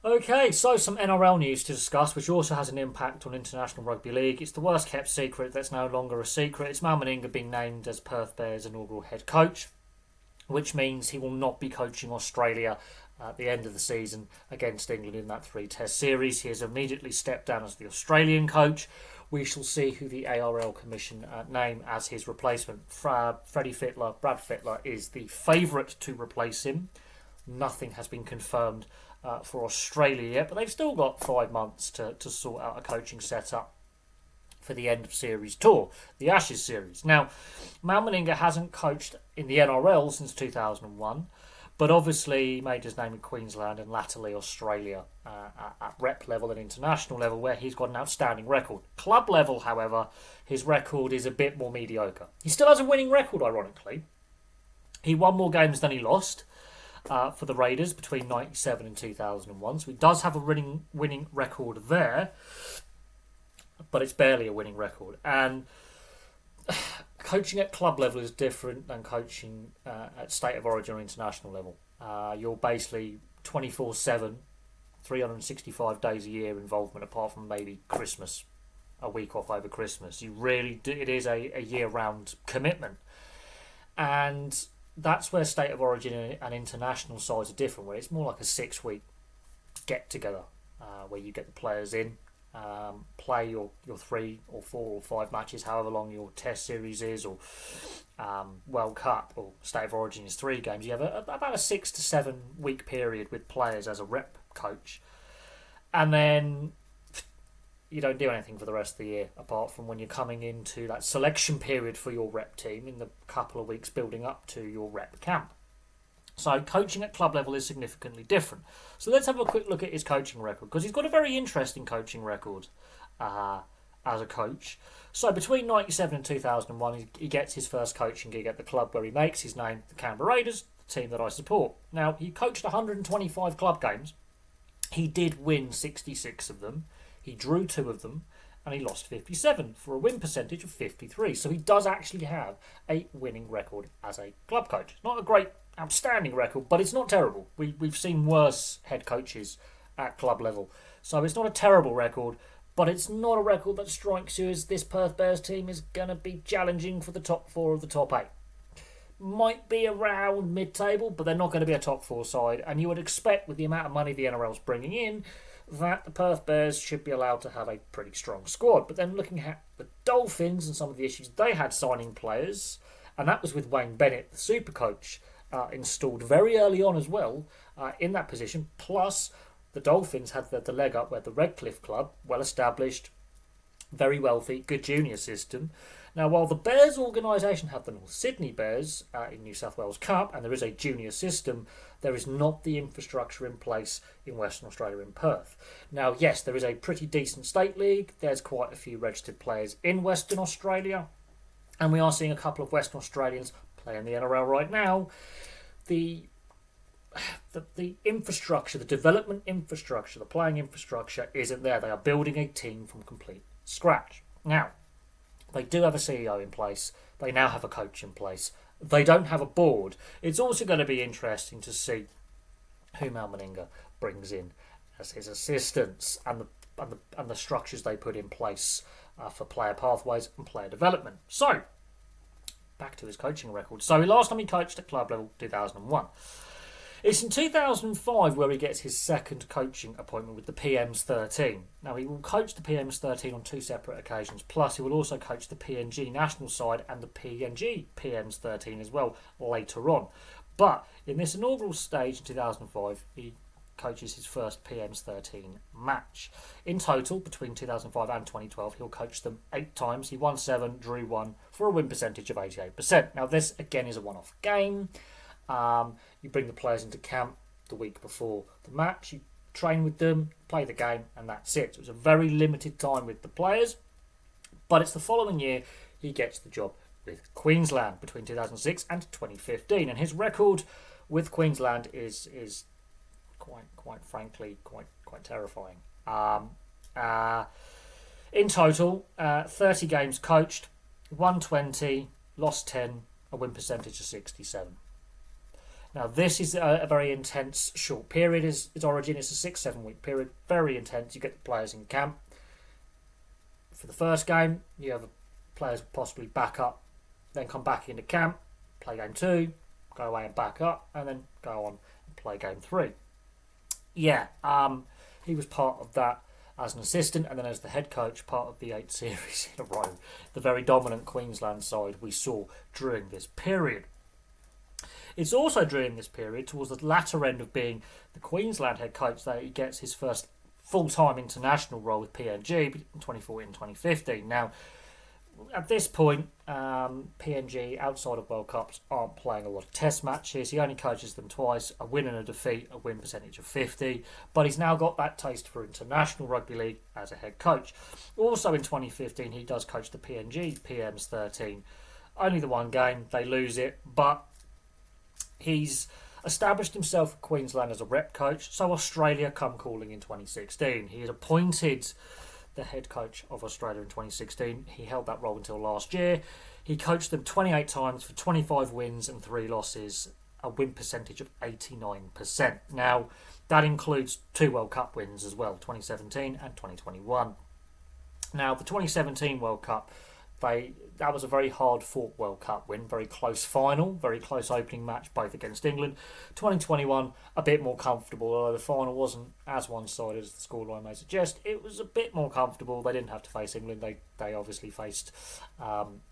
Okay, so some NRL news to discuss, which also has an impact on International Rugby League. It's the worst kept secret that's no longer a secret. It's Meninga being named as Perth Bears' inaugural head coach, which means he will not be coaching Australia at the end of the season against England in that three-test series. He has immediately stepped down as the Australian coach. We shall see who the ARL Commission name as his replacement. Brad Fittler is the favourite to replace him. Nothing has been confirmed for Australia yet, but they've still got 5 months to sort out a coaching setup for the end of series tour, the Ashes series. Now, Meninga hasn't coached in the NRL since 2001, but obviously made his name in Queensland and latterly Australia at rep level and international level, where he's got an outstanding record. Club level, however, his record is a bit more mediocre. He still has a winning record, ironically. He won more games than he lost for the Raiders between 1997 and 2001, so he does have a winning record there, but it's barely a winning record. And coaching at club level is different than coaching at state of origin or international level. You're basically 24/7, 365 days a year involvement, apart from maybe Christmas, a week off over Christmas. You really do, it is a year-round commitment. And that's where state of origin and international sides are different, where it's more like a 6-week get-together, where you get the players in, play your 3 or 4 or 5 matches, however long your test series is, or World Cup or State of Origin is 3 games. You have about a 6 to 7 week period with players as a rep coach, and then you don't do anything for the rest of the year, apart from when you're coming into that selection period for your rep team in the couple of weeks building up to your rep camp. So coaching at club level is significantly different. So let's have a quick look at his coaching record, because he's got a very interesting coaching record as a coach. So between 1997 and 2001, he gets his first coaching gig at the club where he makes his name, the Canberra Raiders, the team that I support. Now, he coached 125 club games. He did win 66 of them. He drew 2 of them, and he lost 57 for a win percentage of 53. So he does actually have a winning record as a club coach. Not a great, outstanding record, but it's not terrible. We've seen worse head coaches at club level. So it's not a terrible record, but it's not a record that strikes you as this Perth Bears team is going to be challenging for the top 4 of the top 8. Might be around mid-table, but they're not going to be a top 4 side. And you would expect, with the amount of money the NRL's bringing in, that the Perth Bears should be allowed to have a pretty strong squad. But then looking at the Dolphins and some of the issues they had signing players, and that was with Wayne Bennett, the super coach, installed very early on as well in that position. Plus, the Dolphins had the leg up where the Redcliffe Club, well established, very wealthy, good junior system. Now, while the Bears organisation have the North Sydney Bears in New South Wales Cup, and there is a junior system, there is not the infrastructure in place in Western Australia in Perth. Now, yes, there is a pretty decent state league. There's quite a few registered players in Western Australia, and we are seeing a couple of Western Australians play in the NRL right now. The infrastructure, the development infrastructure, the playing infrastructure isn't there. They are building a team from complete scratch. Now, they do have a CEO in place. They now have a coach in place. They don't have a board. It's also going to be interesting to see who Meninga brings in as his assistants and the structures they put in place for player pathways and player development. So, back to his coaching record. So, last time he coached at club level, 2001. It's in 2005 where he gets his second coaching appointment with the PM's 13. Now, he will coach the PM's 13 on 2 separate occasions, plus he will also coach the PNG national side and the PNG PM's 13 as well later on. But in this inaugural stage in 2005, he coaches his first PM's 13 match. In total, between 2005 and 2012, he'll coach them 8 times. He won 7, drew 1 for a win percentage of 88%. Now, this again is a one-off game. You bring the players into camp the week before the match, you train with them, play the game, and that's it. So it was a very limited time with the players, but it's the following year he gets the job with Queensland between 2006 and 2015, and his record with Queensland is quite frankly quite terrifying. In total, 30 games coached, won 20, lost 10, a win percentage of 67. Now, this is a very intense short period. Its origin is a 6-7 week period, very intense. You get the players in camp. For the first game, you have players possibly back up, then come back into camp, play game 2, go away and back up, and then go on and play game 3. Yeah, he was part of that as an assistant, and then as the head coach, part of the 8 series in a row, the very dominant Queensland side we saw during this period. It's also during this period, towards the latter end of being the Queensland head coach, that he gets his first full-time international role with PNG in 2014 and 2015. Now, at this point, PNG, outside of World Cups, aren't playing a lot of test matches. He only coaches them twice, a win and a defeat, a win percentage of 50. But he's now got that taste for international rugby league as a head coach. Also in 2015, he does coach the PNG PM's 13. Only the one game, they lose it, but he's established himself at Queensland as a rep coach, so Australia come calling in 2016. He is appointed the head coach of Australia in 2016. He held that role until last year. He coached them 28 times for 25 wins and 3 losses, a win percentage of 89%. Now, that includes 2 World Cup wins as well, 2017 and 2021. Now, the 2017 World Cup, that was a very hard-fought World Cup win, very close final, very close opening match, both against England. 2021, a bit more comfortable, although the final wasn't as one-sided as the scoreline may suggest. It was a bit more comfortable. They didn't have to face England. They obviously faced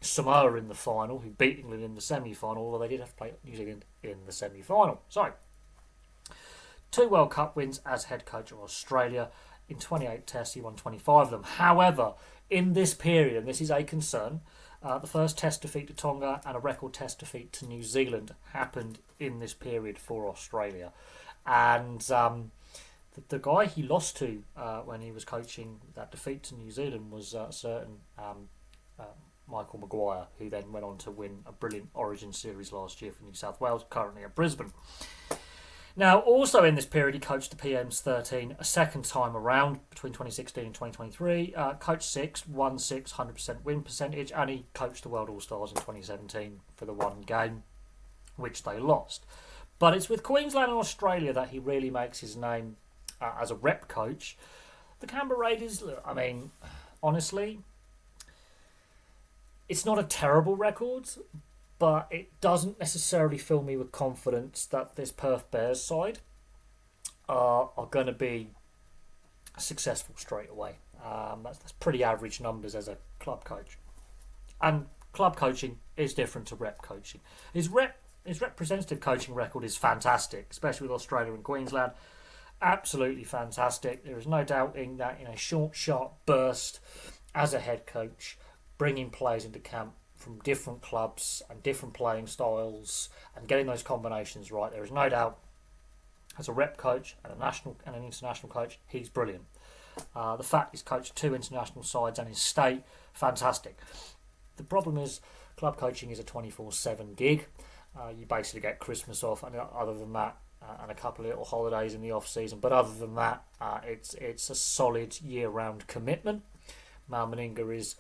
Samoa in the final, who beat England in the semi-final, although they did have to play New Zealand in the semi-final. So, 2 World Cup wins as head coach of Australia. In 28 tests, he won 25 of them. However, in this period, and this is a concern, the first test defeat to Tonga and a record test defeat to New Zealand happened in this period for Australia. And the guy he lost to when he was coaching that defeat to New Zealand was certain Michael Maguire, who then went on to win a brilliant Origin series last year for New South Wales, currently at Brisbane. Now, also in this period, he coached the PM's 13 a second time around between 2016 and 2023. Coached 6, won 6, 100% win percentage, and he coached the World All-Stars in 2017 for the one game, which they lost. But it's with Queensland and Australia that he really makes his name as a rep coach. The Canberra Raiders, I mean, honestly, it's not a terrible record, but it doesn't necessarily fill me with confidence that this Perth Bears side are going to be successful straight away. That's pretty average numbers as a club coach. And club coaching is different to rep coaching. His representative coaching record is fantastic, especially with Australia and Queensland. Absolutely fantastic. There is no doubting that in a short, sharp burst as a head coach, bringing players into camp from different clubs and different playing styles and getting those combinations right, there is no doubt as a rep coach and a national and an international coach, he's brilliant. The fact he's coached 2 international sides and his state, fantastic. The problem is club coaching is a 24/7 gig. You basically get Christmas off, and other than that, and a couple of little holidays in the off season. But other than that, it's a solid year-round commitment. Meninga is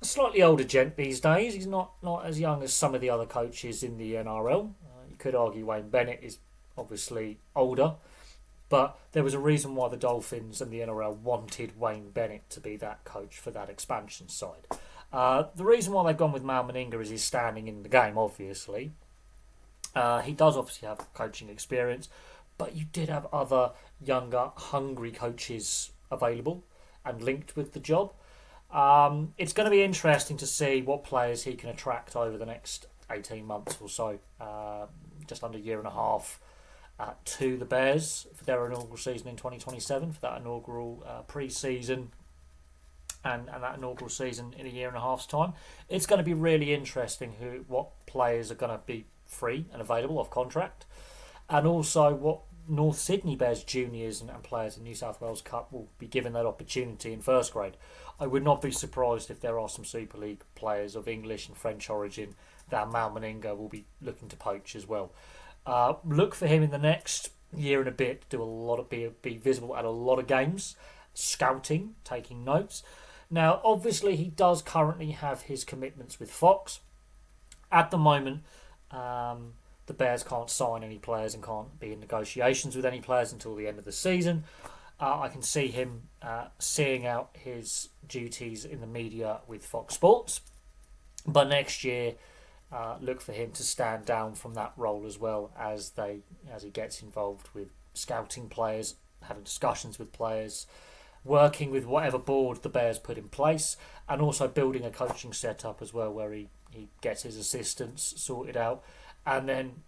a slightly older gent these days. He's not as young as some of the other coaches in the NRL. You could argue Wayne Bennett is obviously older, but there was a reason why the Dolphins and the NRL wanted Wayne Bennett to be that coach for that expansion side. The reason why they've gone with Meninga is his standing in the game, obviously. He does obviously have coaching experience, but you did have other younger, hungry coaches available and linked with the job. It's going to be interesting to see what players he can attract over the next 18 months or so, just under a year and a half, to the Bears for their inaugural season in 2027, for that inaugural pre-season and that inaugural season in a year and a half's time. It's going to be really interesting what players are going to be free and available off contract, and also what North Sydney Bears juniors and players in New South Wales Cup will be given that opportunity in first grade. I would not be surprised if there are some Super League players of English and French origin that Meninga will be looking to poach as well. Look for him in the next year and a bit to do a lot of be visible at a lot of games, scouting, taking notes. Now, obviously, he does currently have his commitments with Fox. At the moment, the Bears can't sign any players and can't be in negotiations with any players until the end of the season. I can see him seeing out his duties in the media with Fox Sports. But next year, look for him to stand down from that role as well as he gets involved with scouting players, having discussions with players, working with whatever board the Bears put in place, and also building a coaching setup as well where he gets his assistants sorted out, and then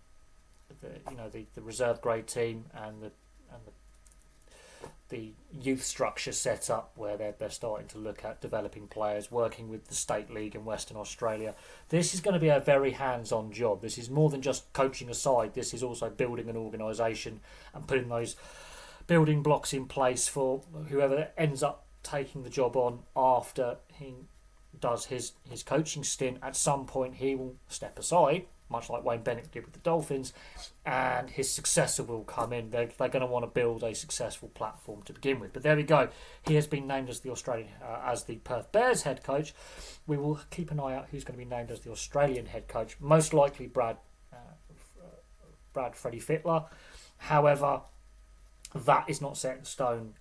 the reserve grade team and the youth structure set up where they're starting to look at developing players, working with the state league in Western Australia. This is going to be a very hands-on job. This is more than just coaching aside. This is also building an organisation and putting those building blocks in place for whoever ends up taking the job on after he does his coaching stint. At some point he will step aside, much like Wayne Bennett did with the Dolphins, and his successor will come in. They're going to want to build a successful platform to begin with. But there we go. He has been named as the Perth Bears head coach. We will keep an eye out who's going to be named as the Australian head coach. Most likely Brad Freddie Fittler. However, that is not set in stone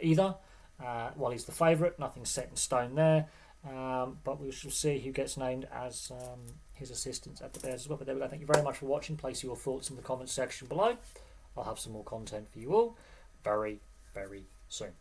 either. While he's the favourite, nothing's set in stone there. But we shall see who gets named as his assistants at the Bears as well. But there we go. Thank you very much for watching. Place your thoughts in the comments section below. I'll have some more content for you all very, very soon.